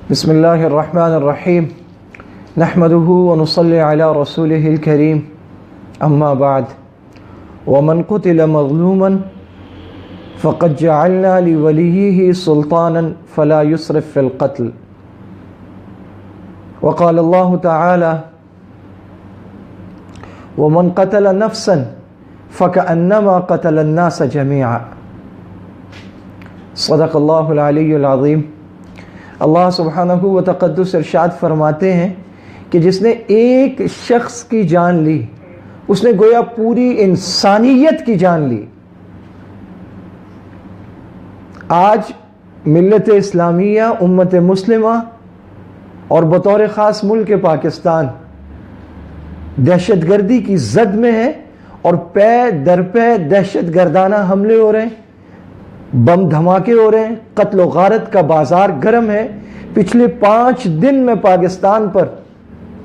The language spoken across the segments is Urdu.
بسم اللہ الرحمن الرحیم نحمده ونصلي على رسوله الكريم اما بعد ومن قتل مظلوما فقد جعلنا لوليه سلطانا فلا يسرف في القتل وقال الله تعالى ومن قتل نفسا فكأنما قتل الناس جميعا صدق اللہ العلی العظیم۔ اللہ سبحانہ و تقدس ارشاد فرماتے ہیں کہ جس نے ایک شخص کی جان لی اس نے گویا پوری انسانیت کی جان لی۔ آج ملت اسلامیہ امت مسلمہ اور بطور خاص ملک پاکستان دہشت گردی کی زد میں ہے اور پے در پے دہشت گردانہ حملے ہو رہے ہیں، بم دھماکے ہو رہے ہیں، قتل و غارت کا بازار گرم ہے۔ پچھلے 5 دن میں پاکستان پر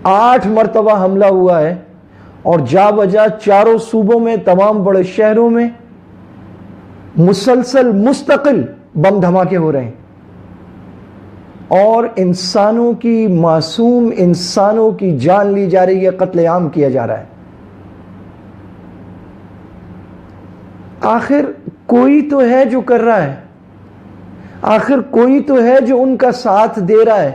8 مرتبہ حملہ ہوا ہے اور جا بجا چاروں صوبوں میں تمام بڑے شہروں میں مسلسل مستقل بم دھماکے ہو رہے ہیں اور انسانوں کی معصوم انسانوں کی جان لی جا رہی ہے، قتل عام کیا جا رہا ہے۔ آخر کوئی تو ہے جو کر رہا ہے، آخر کوئی تو ہے جو ان کا ساتھ دے رہا ہے۔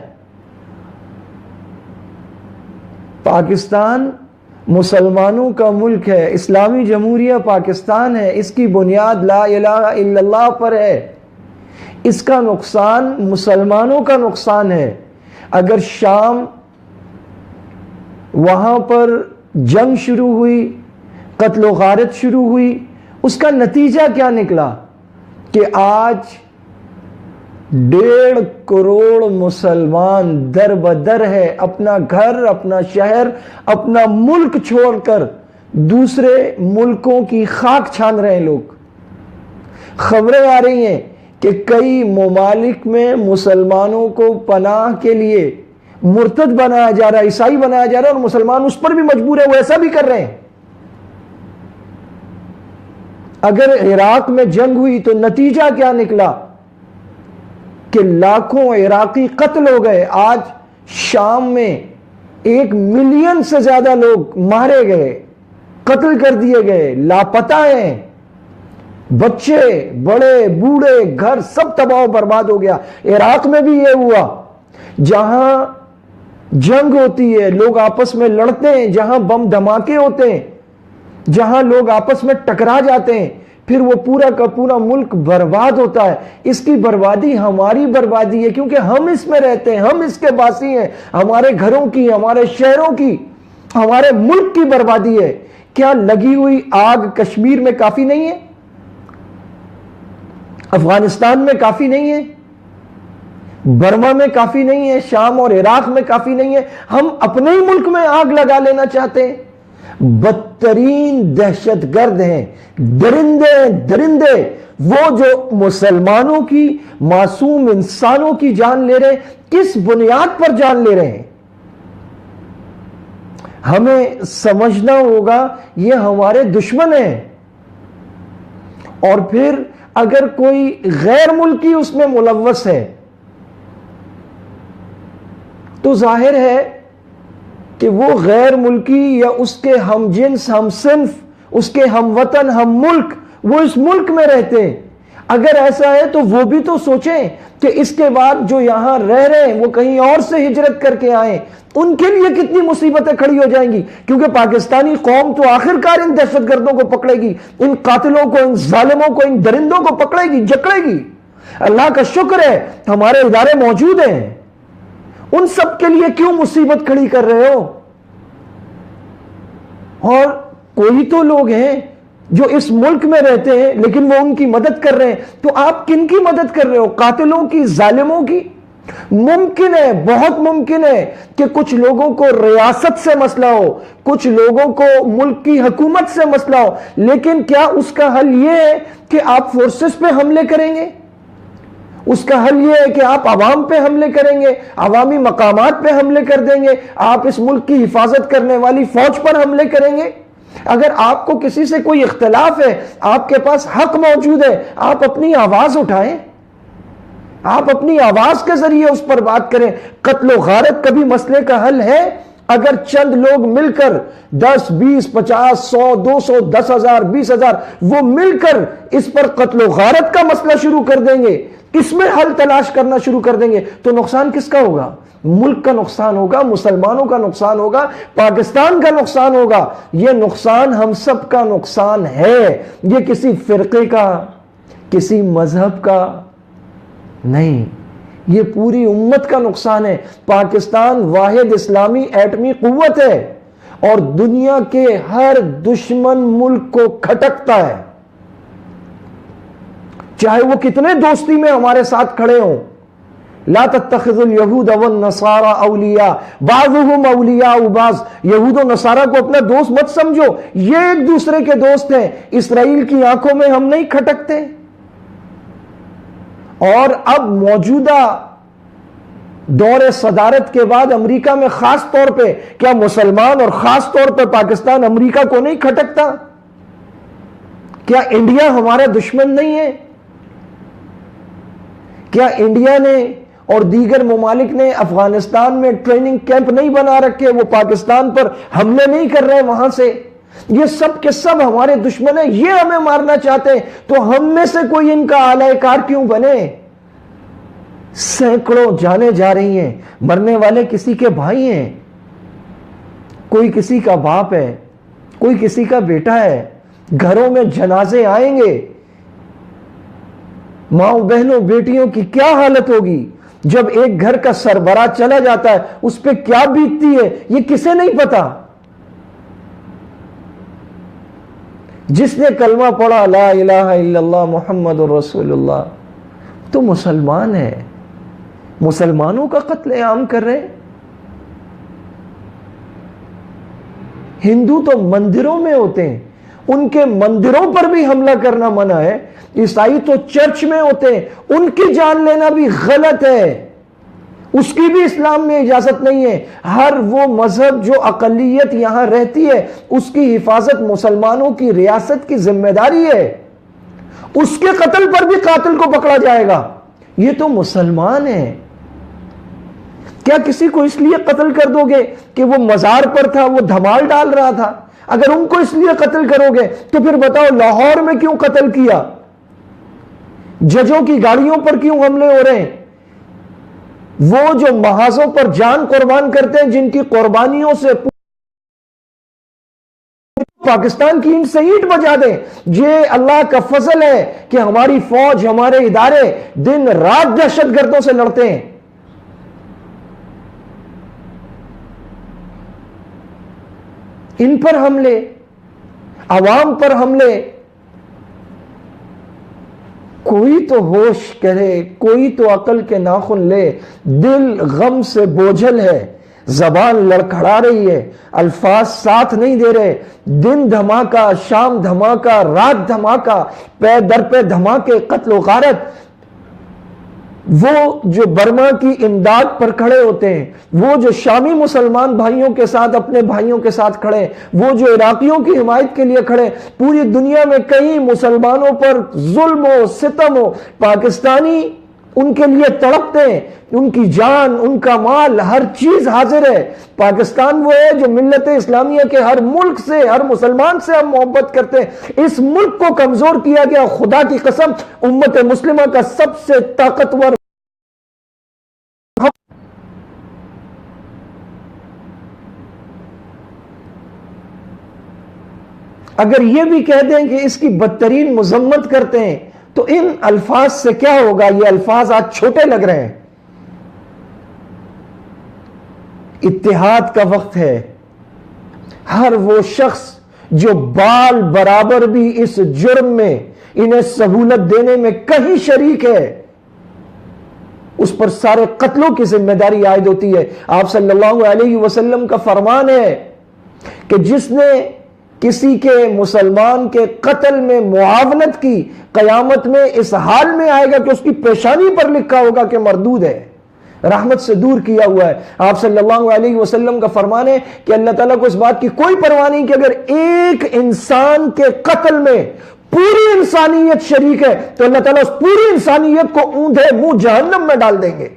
پاکستان مسلمانوں کا ملک ہے، اسلامی جمہوریہ پاکستان ہے، اس کی بنیاد لا الہ الا اللہ پر ہے۔ اس کا نقصان مسلمانوں کا نقصان ہے۔ اگر شام وہاں پر جنگ شروع ہوئی، قتل و غارت شروع ہوئی، اس کا نتیجہ کیا نکلا کہ آج 1.5 کروڑ مسلمان در بدر ہے، اپنا گھر، اپنا شہر، اپنا ملک چھوڑ کر دوسرے ملکوں کی خاک چھان رہے ہیں۔ لوگ خبریں آ رہی ہیں کہ کئی ممالک میں مسلمانوں کو پناہ کے لیے مرتد بنایا جا رہا ہے، عیسائی بنایا جا رہا ہے اور مسلمان اس پر بھی مجبور ہے، وہ ایسا بھی کر رہے ہیں۔ اگر عراق میں جنگ ہوئی تو نتیجہ کیا نکلا کہ لاکھوں عراقی قتل ہو گئے۔ آج شام میں 1 ملین سے زیادہ لوگ مارے گئے، قتل کر دیے گئے، لاپتہ ہیں، بچے بڑے بوڑھے گھر سب تباہ و برباد ہو گیا۔ عراق میں بھی یہ ہوا، جہاں جنگ ہوتی ہے، لوگ آپس میں لڑتے ہیں، جہاں بم دھماکے ہوتے ہیں، جہاں لوگ آپس میں ٹکرا جاتے ہیں، پھر وہ پورا کا پورا ملک برباد ہوتا ہے۔ اس کی بربادی ہماری بربادی ہے، کیونکہ ہم اس میں رہتے ہیں، ہم اس کے باسی ہیں۔ ہمارے گھروں کی، ہمارے شہروں کی، ہمارے ملک کی بربادی ہے۔ کیا لگی ہوئی آگ کشمیر میں کافی نہیں ہے؟ افغانستان میں کافی نہیں ہے؟ برما میں کافی نہیں ہے؟ شام اور عراق میں کافی نہیں ہے؟ ہم اپنے ہی ملک میں آگ لگا لینا چاہتے ہیں۔ بدترین دہشت گرد ہیں، درندے وہ جو مسلمانوں کی، معصوم انسانوں کی جان لے رہے ہیں۔ کس بنیاد پر جان لے رہے ہیں؟ ہمیں سمجھنا ہوگا یہ ہمارے دشمن ہیں، اور پھر اگر کوئی غیر ملکی اس میں ملوث ہے تو ظاہر ہے کہ وہ غیر ملکی یا اس کے ہم جنس، ہم صنف، اس کے ہم وطن، ہم ملک، وہ اس ملک میں رہتے ہیں۔ اگر ایسا ہے تو وہ بھی تو سوچیں کہ اس کے بعد جو یہاں رہ رہے ہیں وہ کہیں اور سے ہجرت کر کے آئیں، ان کے لیے کتنی مصیبتیں کھڑی ہو جائیں گی، کیونکہ پاکستانی قوم تو آخرکار ان دہشت گردوں کو پکڑے گی، ان قاتلوں کو، ان ظالموں کو، ان درندوں کو پکڑے گی، جکڑے گی۔ اللہ کا شکر ہے ہمارے ادارے موجود ہیں، ان سب کے لیے کیوں مصیبت کھڑی کر رہے ہو؟ اور کوئی تو لوگ ہیں جو اس ملک میں رہتے ہیں لیکن وہ ان کی مدد کر رہے ہیں، تو آپ کن کی مدد کر رہے ہو؟ قاتلوں کی، ظالموں کی؟ ممکن ہے، بہت ممکن ہے کہ کچھ لوگوں کو ریاست سے مسئلہ ہو، کچھ لوگوں کو ملک کی حکومت سے مسئلہ ہو، لیکن کیا اس کا حل یہ ہے کہ آپ فورسز پہ حملے کریں گے؟ اس کا حل یہ ہے کہ آپ عوام پہ حملے کریں گے، عوامی مقامات پہ حملے کر دیں گے، آپ اس ملک کی حفاظت کرنے والی فوج پر حملے کریں گے؟ اگر آپ کو کسی سے کوئی اختلاف ہے، آپ کے پاس حق موجود ہے، آپ اپنی آواز اٹھائیں۔ آپ اپنی آواز کے ذریعے اس پر بات کریں. قتل و غارت کبھی مسئلے کا حل ہے؟ اگر چند لوگ مل کر 10 20 50 100 200 10,000 20,000 وہ مل کر اس پر قتل و غارت کا مسئلہ شروع کر دیں گے, اس میں حل تلاش کرنا شروع کر دیں گے, تو نقصان کس کا ہوگا؟ ملک کا نقصان ہوگا, مسلمانوں کا نقصان ہوگا, پاکستان کا نقصان ہوگا. یہ نقصان ہم سب کا نقصان ہے, یہ کسی فرقے کا, کسی مذہب کا نہیں, یہ پوری امت کا نقصان ہے. پاکستان واحد اسلامی ایٹمی قوت ہے اور دنیا کے ہر دشمن ملک کو کھٹکتا ہے, چاہے وہ کتنے دوستی میں ہمارے ساتھ کھڑے ہوں. لا تتخذوا اليهود والنصارى اولیاء بعضهم اولیاء بعض. یہود و نصارہ کو اپنا دوست مت سمجھو, یہ ایک دوسرے کے دوست ہیں. اسرائیل کی آنکھوں میں ہم نہیں کھٹکتے. اور اب موجودہ دور صدارت کے بعد امریکہ میں خاص طور پہ کیا مسلمان اور خاص طور پہ پاکستان امریکہ کو نہیں کھٹکتا؟ کیا انڈیا ہمارا دشمن نہیں ہے؟ کیا انڈیا نے اور دیگر ممالک نے افغانستان میں ٹریننگ کیمپ نہیں بنا رکھے, وہ پاکستان پر حملے نہیں کر رہے وہاں سے؟ یہ سب کے سب ہمارے دشمن ہیں, یہ ہمیں مارنا چاہتے ہیں, تو ہم میں سے کوئی ان کا اعلی کار کیوں بنے؟ سینکڑوں جانیں جا رہی ہیں, مرنے والے کسی کے بھائی ہیں, کوئی کسی کا باپ ہے, کوئی کسی کا بیٹا ہے. گھروں میں جنازے آئیں گے, ماں بہنوں بیٹیوں کی کیا حالت ہوگی جب ایک گھر کا سربراہ چلا جاتا ہے, اس پہ کیا بیتتی ہے یہ کسے نہیں پتا. جس نے کلمہ پڑھا لا الہ الا اللہ محمد الرسول اللہ تو مسلمان ہے, مسلمانوں کا قتل عام کر رہے. ہندو تو مندروں میں ہوتے ہیں, ان کے مندروں پر بھی حملہ کرنا منع ہے. عیسائی تو چرچ میں ہوتے ہیں, ان کی جان لینا بھی غلط ہے, اس کی بھی اسلام میں اجازت نہیں ہے. ہر وہ مذہب جو اقلیت یہاں رہتی ہے اس کی حفاظت مسلمانوں کی ریاست کی ذمہ داری ہے. اس کے قتل پر بھی قاتل کو پکڑا جائے گا. یہ تو مسلمان ہے. کیا کسی کو اس لیے قتل کر دو گے کہ وہ مزار پر تھا, وہ دھمال ڈال رہا تھا؟ اگر ان کو اس لیے قتل کرو گے تو پھر بتاؤ لاہور میں کیوں قتل کیا, ججوں کی گاڑیوں پر کیوں حملے ہو رہے ہیں؟ وہ جو محاذوں پر جان قربان کرتے ہیں, جن کی قربانیوں سے پاکستان کی اینٹ سے اینٹ بجا دیں. یہ اللہ کا فضل ہے کہ ہماری فوج, ہمارے ادارے دن رات دہشت گردوں سے لڑتے ہیں. ان پر حملے, عوام پر حملے, کوئی تو ہوش کرے, کوئی تو عقل کے ناخن لے. دل غم سے بوجھل ہے, زبان لڑکھڑا رہی ہے, الفاظ ساتھ نہیں دے رہے. دن دھماکہ, شام دھماکہ, رات دھماکہ, پے در پہ دھماکے, قتل و غارت. وہ جو برما کی امداد پر کھڑے ہوتے ہیں, وہ جو شامی مسلمان بھائیوں کے ساتھ, اپنے بھائیوں کے ساتھ کھڑے, وہ جو عراقیوں کی حمایت کے لیے کھڑے, پوری دنیا میں کہیں مسلمانوں پر ظلم ہو, ستم ہو, پاکستانی ان کے لیے تڑپتے ہیں. ان کی جان, ان کا مال, ہر چیز حاضر ہے. پاکستان وہ ہے جو ملت اسلامیہ کے ہر ملک سے, ہر مسلمان سے ہم محبت کرتے ہیں. اس ملک کو کمزور کیا گیا. خدا کی قسم امت مسلمہ کا سب سے طاقتور اگر یہ بھی کہہ دیں کہ اس کی بدترین مذمت کرتے ہیں تو ان الفاظ سے کیا ہوگا؟ یہ الفاظ آج چھوٹے لگ رہے ہیں. اتحاد کا وقت ہے. ہر وہ شخص جو بال برابر بھی اس جرم میں انہیں سہولت دینے میں کہیں شریک ہے, اس پر سارے قتلوں کی ذمہ داری عائد ہوتی ہے. آپ صلی اللہ علیہ وسلم کا فرمان ہے کہ جس نے کسی کے مسلمان کے قتل میں معاونت کی, قیامت میں اس حال میں آئے گا کہ اس کی پیشانی پر لکھا ہوگا کہ مردود ہے, رحمت سے دور کیا ہوا ہے. آپ صلی اللہ علیہ وسلم کا فرمان ہے کہ اللہ تعالیٰ کو اس بات کی کوئی پرواہ نہیں کہ اگر ایک انسان کے قتل میں پوری انسانیت شریک ہے تو اللہ تعالیٰ اس پوری انسانیت کو اوندھے منہ جہنم میں ڈال دیں گے۔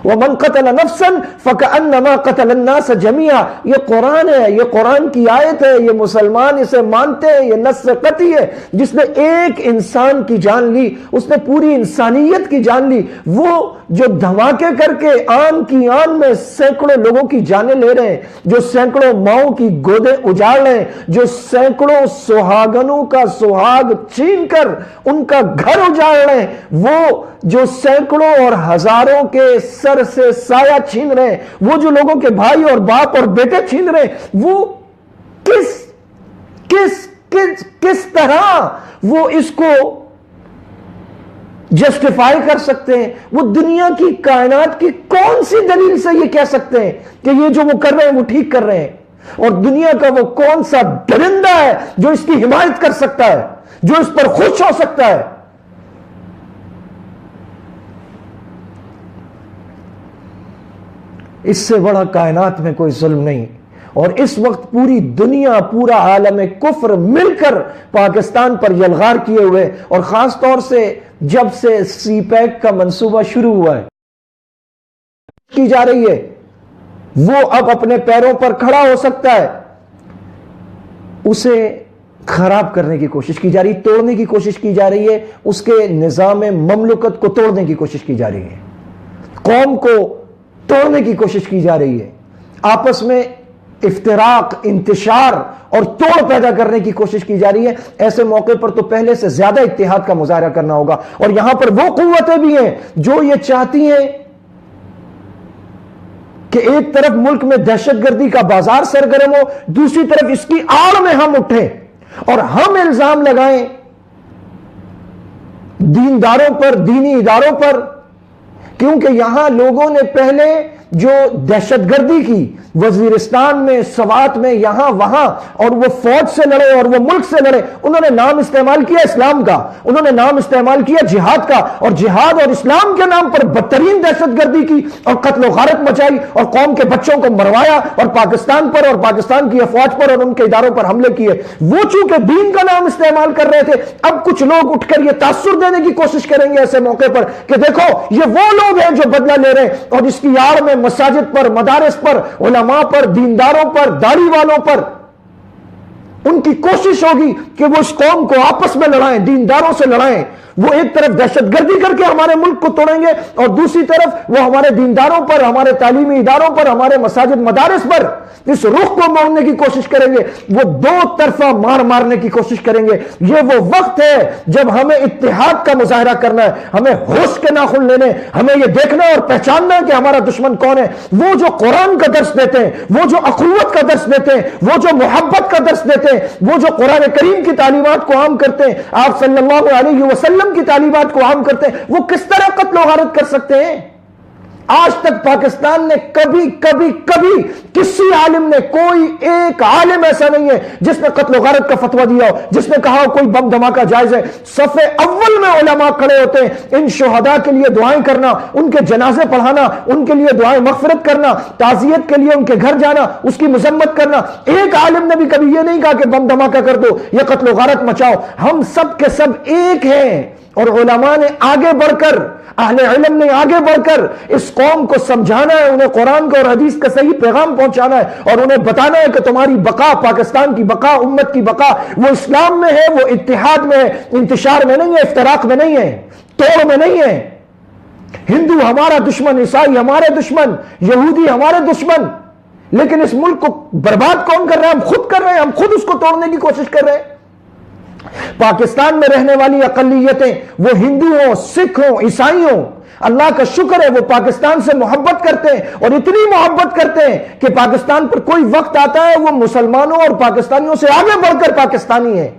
وَمَنْ قَتَلَ نَفْسًا فَكَأَنَّمَا قَتَلَ النَّاسَ جَمِيعًا، یہ قرآن ہے، یہ قرآن کی آیت ہے، یہ مسلمان اسے مانتے ہیں، یہ نص قطعی ہے۔ جس نے ایک انسان کی جان لی اس نے پوری انسانیت کی جان لی۔ وہ جو دھماکے کر کے آن کی آن میں سینکڑوں لوگوں کی جانیں لے رہے ہیں، جو سینکڑوں ماؤں کی گودیں اجاڑ رہے ہیں، جو سینکڑوں سہاگنوں کا سہاگ چھین کر ان کا گھر اجاڑ رہے ہیں، وہ جو سینکڑوں اور ہزاروں کے سر سے سایہ چھین رہے ہیں، وہ جو لوگوں کے بھائی اور باپ اور بیٹے چھین رہے ہیں، وہ کس طرح وہ اس کو جسٹیفائی کر سکتے ہیں؟ وہ دنیا کی کائنات کی کون سی دلیل سے یہ کہہ سکتے ہیں کہ یہ جو وہ کر رہے ہیں وہ ٹھیک کر رہے ہیں؟ اور دنیا کا وہ کون سا درندہ ہے جو اس کی حمایت کر سکتا ہے، جو اس پر خوش ہو سکتا ہے؟ اس سے بڑا کائنات میں کوئی ظلم نہیں۔ اور اس وقت پوری دنیا، پورا عالم کفر مل کر پاکستان پر یلغار کیے ہوئے، اور خاص طور سے جب سے سی پیک کا منصوبہ شروع ہوا ہے کی جا رہی ہے، وہ اب اپنے پیروں پر کھڑا ہو سکتا ہے، اسے خراب کرنے کی کوشش کی جا رہی، توڑنے کی کوشش کی جا رہی ہے، اس کے نظام مملکت کو توڑنے کی کوشش کی جا رہی ہے، قوم کو توڑنے کی کوشش کی جا رہی ہے، آپس میں افتراق، انتشار اور توڑ پیدا کرنے کی کوشش کی جا رہی ہے۔ ایسے موقع پر تو پہلے سے زیادہ اتحاد کا مظاہرہ کرنا ہوگا۔ اور یہاں پر وہ قوتیں بھی ہیں جو یہ چاہتی ہیں کہ ایک طرف ملک میں دہشت گردی کا بازار سرگرم ہو، دوسری طرف اس کی آڑ میں ہم اٹھیں اور ہم الزام لگائیں دینداروں پر، دینی اداروں پر، کیونکہ یہاں لوگوں نے پہلے جو دہشت گردی کی وزیرستان میں، سوات میں، یہاں وہاں، اور وہ فوج سے لڑے اور وہ ملک سے لڑے، انہوں نے نام استعمال کیا اسلام کا، انہوں نے نام استعمال کیا جہاد کا، اور جہاد اور اسلام کے نام پر بدترین دہشت گردی کی اور قتل و غارت مچائی اور قوم کے بچوں کو مروایا اور پاکستان پر اور پاکستان کی افواج پر اور ان کے اداروں پر حملے کیے۔ وہ چونکہ دین کا نام استعمال کر رہے تھے، اب کچھ لوگ اٹھ کر یہ تاثر دینے کی کوشش کریں گے ایسے موقع پر کہ دیکھو یہ وہ لوگ ہیں جو بدلہ لے رہے ہیں، اور اس کی آڑ میں مساجد پر، مدارس پر، علماء پر، دینداروں پر، داڑھی والوں پر ان کی کوشش ہوگی کہ وہ اس قوم کو آپس میں لڑائیں، دینداروں سے لڑائیں۔ وہ ایک طرف دہشت گردی کر کے ہمارے ملک کو توڑیں گے اور دوسری طرف وہ ہمارے دینداروں پر، ہمارے تعلیمی اداروں پر، ہمارے مساجد مدارس پر اس رخ کو موڑنے کی کوشش کریں گے۔ وہ دو طرفہ مار مارنے کی کوشش کریں گے۔ یہ وہ وقت ہے جب ہمیں اتحاد کا مظاہرہ کرنا ہے، ہمیں ہوش کے ناخن لینے، ہمیں یہ دیکھنا اور پہچاننا ہے کہ ہمارا دشمن کون ہے۔ وہ جو قرآن کا درس دیتے ہیں، وہ جو اخوت کا درس دیتے ہیں، وہ جو محبت کا درس دیتے ہیں، وہ جو قرآن کریم کی تعلیمات کو عام کرتے ہیں، آپ صلی اللہ علیہ وسلم کی تعلیمات کو عام کرتے ہیں، وہ کس طرح قتل و غارت کر سکتے ہیں؟ آج تک پاکستان نے کبھی کسی عالم نے، کوئی ایک عالم ایسا نہیں ہے جس نے قتل و غارت کا فتویٰ دیا ہو، جس نے کہا ہو کوئی بم دھماکہ جائز ہے۔ صف اول میں علماء کھڑے ہوتے ہیں، ان شہداء کے لیے دعائیں کرنا، ان کے جنازے پڑھانا، ان کے لیے دعائیں مغفرت کرنا، تعزیت کے لیے ان کے گھر جانا، اس کی مذمت کرنا۔ ایک عالم نے بھی کبھی یہ نہیں کہا کہ بم دھماکہ کر دو، یہ قتل و غارت مچاؤ۔ ہم سب کے سب ایک ہیں، اور علماء نے آگے بڑھ کر، اہل علم نے آگے بڑھ کر اس قوم کو سمجھانا ہے، انہیں قرآن کا اور حدیث کا صحیح پیغام پہنچانا ہے، اور انہیں بتانا ہے کہ تمہاری بقا، پاکستان کی بقا، امت کی بقا، وہ اسلام میں ہے، وہ اتحاد میں ہے، انتشار میں نہیں ہے، افتراق میں نہیں ہے، توڑ میں نہیں ہے۔ ہندو ہمارا دشمن، عیسائی ہمارے دشمن، یہودی ہمارے دشمن، لیکن اس ملک کو برباد کون کر رہے ہیں؟ ہم خود کر رہے ہیں، ہم خود اس کو توڑنے کی کوشش کر رہے ہیں۔ پاکستان میں رہنے والی اقلیتیں، وہ ہندو ہوں، سکھ ہوں، عیسائی ہوں، اللہ کا شکر ہے وہ پاکستان سے محبت کرتے ہیں، اور اتنی محبت کرتے ہیں کہ پاکستان پر کوئی وقت آتا ہے وہ مسلمانوں اور پاکستانیوں سے آگے بڑھ کر پاکستانی ہے۔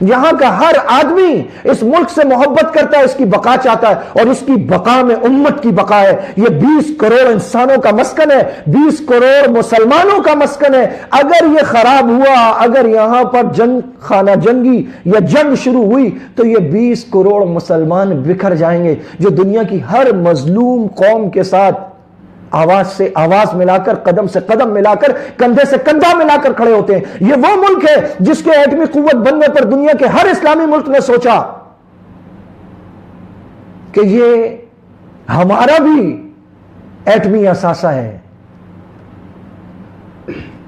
یہاں کا ہر آدمی اس ملک سے محبت کرتا ہے، اس کی بقا چاہتا ہے، اور اس کی بقا میں امت کی بقا ہے۔ یہ 20 کروڑ انسانوں کا مسکن ہے، 20 کروڑ مسلمانوں کا مسکن ہے۔ اگر یہ خراب ہوا، اگر یہاں پر جنگ، خانہ جنگی یا جنگ شروع ہوئی، تو یہ 20 کروڑ مسلمان بکھر جائیں گے، جو دنیا کی ہر مظلوم قوم کے ساتھ آواز سے آواز ملا کر، قدم سے قدم ملا کر، کندھے سے کندھا ملا کر کھڑے ہوتے ہیں۔ یہ وہ ملک ہے جس کے ایٹمی قوت بننے پر دنیا کے ہر اسلامی ملک نے سوچا کہ یہ ہمارا بھی ایٹمی اثاثہ ہے۔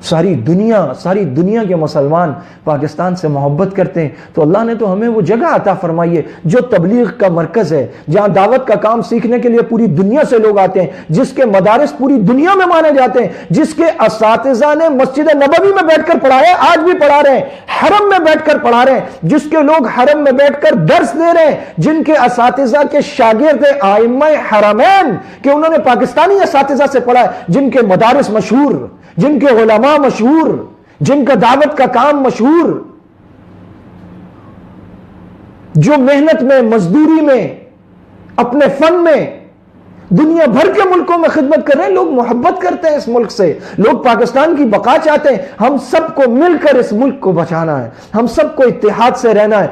ساری دنیا کے مسلمان پاکستان سے محبت کرتے ہیں، تو اللہ نے تو ہمیں وہ جگہ عطا فرمائی ہے جو تبلیغ کا مرکز ہے، جہاں دعوت کا کام سیکھنے کے لیے پوری دنیا سے لوگ آتے ہیں، جس کے مدارس پوری دنیا میں مانے جاتے ہیں، جس کے اساتذہ نے مسجد نبوی میں بیٹھ کر پڑھایا، آج بھی پڑھا رہے ہیں، حرم میں بیٹھ کر پڑھا رہے ہیں، جس کے لوگ حرم میں بیٹھ کر درس دے رہے ہیں، جن کے اساتذہ کے شاگرد ائمہ حرمین کہ انہوں نے پاکستانی اساتذہ سے پڑھا ہے، جن کے مدارس مشہور، جن کے علماء مشہور، جن کا دعوت کا کام مشہور، جو محنت میں، مزدوری میں، اپنے فن میں دنیا بھر کے ملکوں میں خدمت کر رہے ہیں۔ لوگ محبت کرتے ہیں اس ملک سے، لوگ پاکستان کی بقا چاہتے ہیں۔ ہم سب کو مل کر اس ملک کو بچانا ہے، ہم سب کو اتحاد سے رہنا ہے،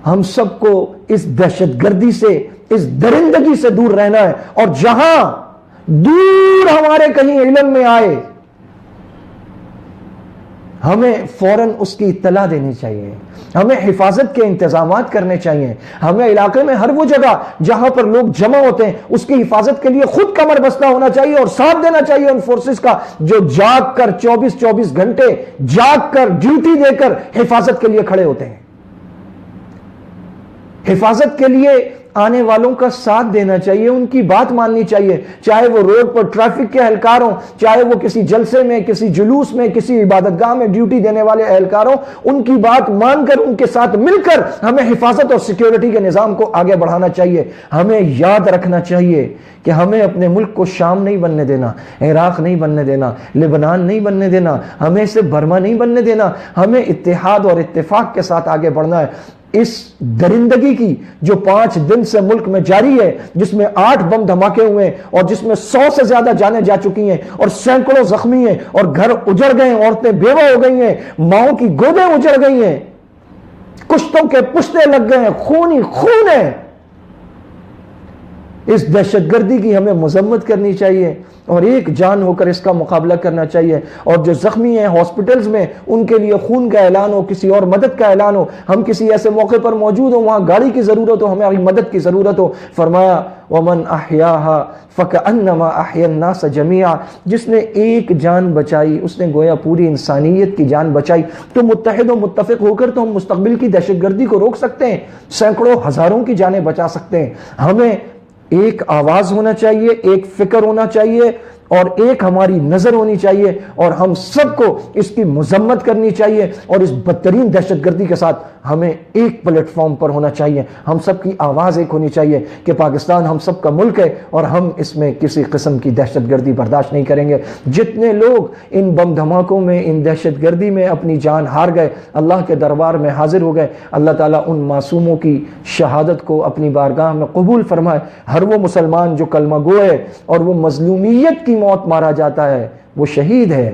ہم سب کو اس دہشت گردی سے، اس درندگی سے دور رہنا ہے، اور جہاں دور ہمارے کہیں علم میں آئے ہمیں فوراً اس کی اطلاع دینی چاہیے، ہمیں حفاظت کے انتظامات کرنے چاہیے، ہمیں علاقے میں ہر وہ جگہ جہاں پر لوگ جمع ہوتے ہیں اس کی حفاظت کے لیے خود کمر بستہ ہونا چاہیے اور ساتھ دینا چاہیے ان فورسز کا جو جاگ کر 24 گھنٹے جاگ کر ڈیوٹی دے کر حفاظت کے لیے کھڑے ہوتے ہیں۔ حفاظت کے لیے آنے والوں کا ساتھ دینا چاہیے، ان کی بات ماننی چاہیے، چاہے وہ روڈ پر ٹریفک کے اہلکار ہوں، چاہے وہ کسی جلسے میں، کسی جلوس میں، کسی عبادت گاہ میں ڈیوٹی دینے والے اہلکار ہوں، ان کی بات مان کر، ان کے ساتھ مل کر ہمیں حفاظت اور سیکیورٹی کے نظام کو آگے بڑھانا چاہیے۔ ہمیں یاد رکھنا چاہیے کہ ہمیں اپنے ملک کو شام نہیں بننے دینا، عراق نہیں بننے دینا، لبنان نہیں بننے دینا، ہمیں اسے برما نہیں بننے دینا، ہمیں اتحاد اور اتفاق کے ساتھ آگے بڑھنا ہے۔ اس درندگی کی جو 5 دن سے ملک میں جاری ہے، جس میں 8 بم دھماکے ہوئے ہیں اور جس میں 100 سے زیادہ جانیں جا چکی ہیں اور سینکڑوں زخمی ہیں اور گھر اجڑ گئے ہیں، عورتیں بیوہ ہو گئی ہیں، ماؤں کی گودیں اجڑ گئی ہیں، کشتوں کے پشتے لگ گئے ہیں، خون ہی خون ہے۔ اس دہشت گردی کی ہمیں مذمت کرنی چاہیے اور ایک جان ہو کر اس کا مقابلہ کرنا چاہیے، اور جو زخمی ہیں ہاسپٹلز میں ان کے لیے خون کا اعلان ہو، کسی اور مدد کا اعلان ہو، ہم کسی ایسے موقع پر موجود ہوں وہاں گاڑی کی ضرورت ہو، ہماری مدد کی ضرورت ہو، فرمایا وَمَنْ أَحْيَاهَا فَكَأَنَّمَا أَحْيَا النَّاسَ جَمِيعًا، جس نے ایک جان بچائی اس نے گویا پوری انسانیت کی جان بچائی۔ تو متحد و متفق ہو کر تو ہم مستقبل کی دہشت گردی کو روک سکتے ہیں، سینکڑوں ہزاروں کی جانیں بچا سکتے ہیں۔ ہمیں ایک آواز ہونا چاہیے، ایک فکر ہونا چاہیے اور ایک ہماری نظر ہونی چاہیے، اور ہم سب کو اس کی مذمت کرنی چاہیے، اور اس بدترین دہشت گردی کے ساتھ ہمیں ایک پلیٹ فارم پر ہونا چاہیے۔ ہم سب کی آواز ایک ہونی چاہیے کہ پاکستان ہم سب کا ملک ہے اور ہم اس میں کسی قسم کی دہشت گردی برداشت نہیں کریں گے۔ جتنے لوگ ان بم دھماکوں میں، ان دہشت گردی میں اپنی جان ہار گئے، اللہ کے دربار میں حاضر ہو گئے، اللہ تعالیٰ ان معصوموں کی شہادت کو اپنی بارگاہ میں قبول فرمائے۔ ہر وہ مسلمان جو کلمہ گو ہے اور وہ مظلومیت کی موت مارا جاتا ہے وہ شہید ہے،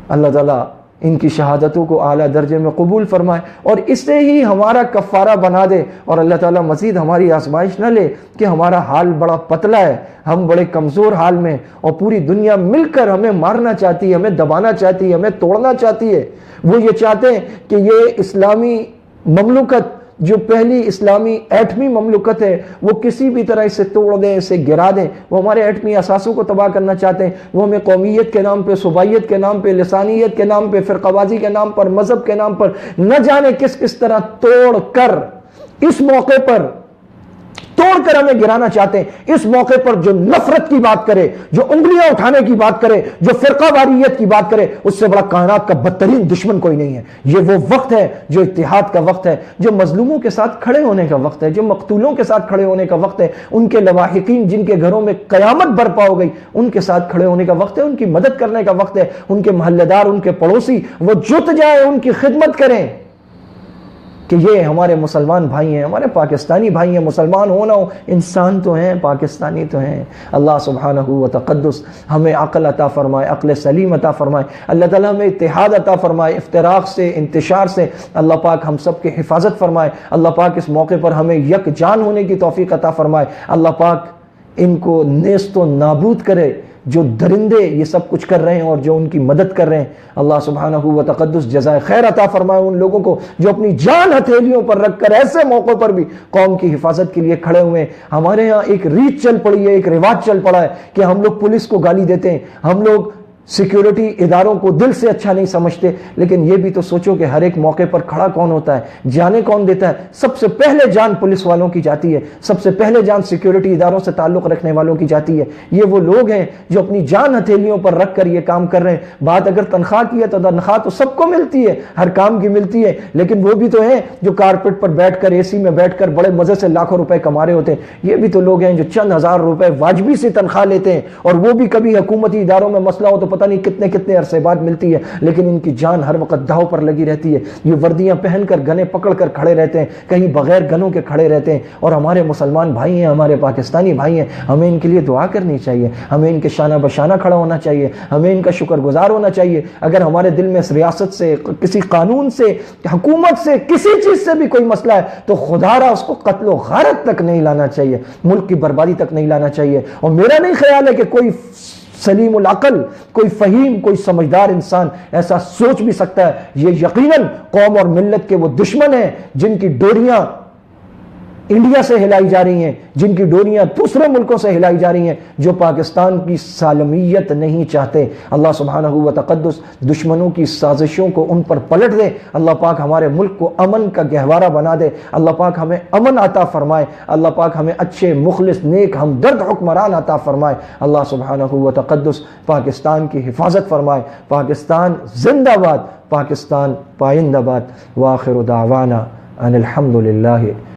اللہ تعالیٰ ان کی شہادتوں کو اعلیٰ درجے میں قبول فرمائے اور اسے ہی ہمارا کفارہ بنا دے، اور اللہ تعالیٰ مزید ہماری آزمائش نہ لے کہ ہمارا حال بڑا پتلا ہے، ہم بڑے کمزور حال میں، اور پوری دنیا مل کر ہمیں مارنا چاہتی ہے، ہمیں دبانا چاہتی ہے، ہمیں توڑنا چاہتی ہے۔ وہ یہ چاہتے ہیں کہ یہ اسلامی مملکت جو پہلی اسلامی ایٹمی مملکت ہے وہ کسی بھی طرح اسے توڑ دیں، اسے گرا دیں۔ وہ ہمارے ایٹمی اثاثوں کو تباہ کرنا چاہتے ہیں، وہ ہمیں قومیت کے نام پہ، صوبائیت کے نام پہ، لسانیت کے نام پہ، فرقہ بازی کے نام پر، مذہب کے نام پر نہ جانے کس طرح توڑ کر اس موقع پر توڑ کر ہمیں گرانا چاہتے ہیں۔ اس موقع پر جو نفرت کی بات کرے، جو انگلیاں اٹھانے کی بات کرے، جو فرقہ واریت کی بات کرے، اس سے بڑا کائنات کا بدترین دشمن کوئی نہیں ہے۔ یہ وہ وقت ہے جو اتحاد کا وقت ہے، جو مظلوموں کے ساتھ کھڑے ہونے کا وقت ہے، جو مقتولوں کے ساتھ کھڑے ہونے کا وقت ہے، ان کے لواحقین جن کے گھروں میں قیامت برپا ہو گئی ان کے ساتھ کھڑے ہونے کا وقت ہے، ان کی مدد کرنے کا وقت ہے، ان کے محلے دار، ان کے پڑوسی وہ جت جائیں، ان کی خدمت کریں کہ یہ ہمارے مسلمان بھائی ہیں، ہمارے پاکستانی بھائی ہیں، مسلمان ہو نہ ہو انسان تو ہیں، پاکستانی تو ہیں۔ اللہ سبحانہ و تقدس ہمیں عقل عطا فرمائے، عقل سلیم عطا فرمائے، اللہ تعالیٰ ہمیں اتحاد عطا فرمائے، افتراق سے، انتشار سے اللہ پاک ہم سب کی حفاظت فرمائے، اللہ پاک اس موقع پر ہمیں یک جان ہونے کی توفیق عطا فرمائے، اللہ پاک ان کو نیست و نابود کرے، جو درندے یہ سب کچھ کر رہے ہیں اور جو ان کی مدد کر رہے ہیں۔ اللہ سبحانہ و تقدس جزائے خیر عطا فرمائے ان لوگوں کو جو اپنی جان ہتھیلیوں پر رکھ کر ایسے موقعوں پر بھی قوم کی حفاظت کے لیے کھڑے ہوئے ہیں۔ ہمارے ہاں ایک ریت چل پڑی ہے، ایک رواج چل پڑا ہے کہ ہم لوگ پولیس کو گالی دیتے ہیں، ہم لوگ سیکیورٹی اداروں کو دل سے اچھا نہیں سمجھتے، لیکن یہ بھی تو سوچو کہ ہر ایک موقع پر کھڑا کون ہوتا ہے، جانیں کون دیتا ہے؟ سب سے پہلے جان پولیس والوں کی جاتی ہے، سب سے پہلے جان سیکیورٹی اداروں سے تعلق رکھنے والوں کی جاتی ہے۔ یہ وہ لوگ ہیں جو اپنی جان ہتھیلیوں پر رکھ کر یہ کام کر رہے ہیں۔ بات اگر تنخواہ کی ہے تو تنخواہ تو سب کو ملتی ہے، ہر کام کی ملتی ہے، لیکن وہ بھی تو ہیں جو کارپیٹ پر بیٹھ کر، اے سی میں بیٹھ کر بڑے مزے سے لاکھوں روپے کما رہے ہوتے ہیں۔ یہ بھی تو لوگ ہیں جو چند ہزار روپے واجبی سے تنخواہ لیتے ہیں، اور وہ بھی کبھی حکومتی اداروں میں مسئلہ ہو تو پتہ نہیں کتنے کتنے عرصے بعد ملتی ہے، لیکن ان کی جان ہر وقت داؤ پر لگی رہتی ہے۔ یہ وردیاں پہن کر گنے پکڑ کر کھڑے رہتے ہیں، کہیں بغیر گنوں کے کھڑے رہتے ہیں، اور ہمارے مسلمان بھائی ہیں، ہمارے پاکستانی بھائی ہیں، ہمیں ان کے لیے دعا کرنی چاہیے، ہمیں ان کے شانہ بشانہ کھڑا ہونا چاہیے، ہمیں ان کا شکر گزار ہونا چاہیے۔ اگر ہمارے دل میں اس ریاست سے، کسی قانون سے، حکومت سے، کسی چیز سے بھی کوئی مسئلہ ہے تو خدا را اس کو قتل و غارت تک نہیں لانا چاہیے، ملک کی بربادی تک نہیں لانا چاہیے۔ اور میرا نہیں خیال ہے کہ کوئی سلیم العقل، کوئی فہیم، کوئی سمجھدار انسان ایسا سوچ بھی سکتا ہے۔ یہ یقیناً قوم اور ملت کے وہ دشمن ہیں جن کی ڈوریاں انڈیا سے ہلائی جا رہی ہیں، جن کی ڈوریاں دوسرے ملکوں سے ہلائی جا رہی ہیں، جو پاکستان کی سالمیت نہیں چاہتے۔ اللہ سبحانہ و تقدس دشمنوں کی سازشوں کو ان پر پلٹ دے۔ اللہ پاک ہمارے ملک کو امن کا گہوارہ بنا دے۔ اللہ پاک ہمیں امن عطا فرمائے۔ اللہ پاک ہمیں اچھے، مخلص، نیک، ہمدرد حکمران عطا فرمائے۔ اللہ سبحانہ و تقدس پاکستان کی حفاظت فرمائے۔ پاکستان زندہ باد، پاکستان پائندہ باد۔ وآخر دعوانا ان الحمد للہ